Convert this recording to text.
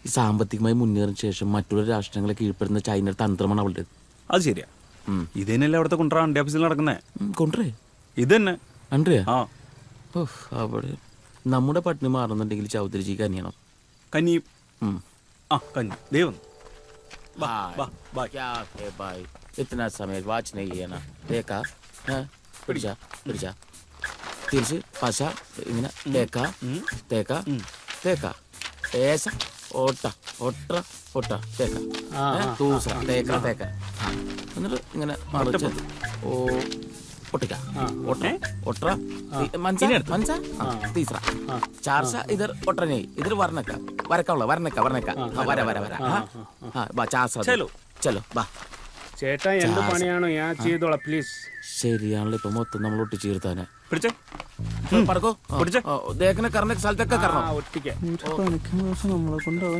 ഈ സാമ്പത്തികമായി മുന്നേറിയ ശേഷം മറ്റുള്ള രാഷ്ട്രങ്ങളെ കീഴ്പ്പെടുന്ന ചൈനയുടെ തന്ത്രമാണ് അവളുടെ. അത് ശരിയാ. ഇത് തന്നെയല്ലേ അവിടുത്തെ കൊണ്ടുവരാ അണ്ടി ഓഫീസിൽ നടക്കുന്നേ? കൊണ്ടേ ഇത് തന്നെ അണ്ടിയാ. ആ അവിടെ നമ്മുടെ പട്ടിണി മാറുന്നുണ്ടെങ്കിൽ ചൗധരിജിക്ക് കനിയണം. കന്നി ആ കന്നി ദൈവം इतना समय वाच नहीं है ना. देखा പിടിച്ചാ പിടിച്ചാ തിരിച്ച് പശ ഇങ്ങനെ തേക്ക തേക്ക തേക്ക ഏസ ഓട്ട ഒട്ട ഒട്ട തേക്ക തൂസ തേക്ക തേക്ക എന്നിട്ട് ഇങ്ങനെ മറിച്ച് ഓ ഒട്ടിക്ക ഒട്ട ഒട്ട മനസ്സാ തീസറ ചാർച്ച ഇതർ ഒട്ടനെ ഇതർ വർണ്ണക്ക വരക്കുള്ള വർണ്ണക്ക വർണ്ണക്ക വര വര വര ചാർച്ച ചലോ ബാ. ചേട്ടാ എന്ത് പണിയാണോ ഞാൻ ചെയ്തോളാം പ്ലീസ്. ശരിയാണല്ലോ ഇപ്പൊ മൊത്തം നമ്മൾ ഒട്ടിച്ചു തീർത്താനെ. പിടിച്ചേ പറക്കോ ദേഖനെ കറന്ന സ്ഥലത്തൊക്കെ കറണം. ഒട്ടിക്കാൻ നമ്മളെ കൊണ്ടുപോകാൻ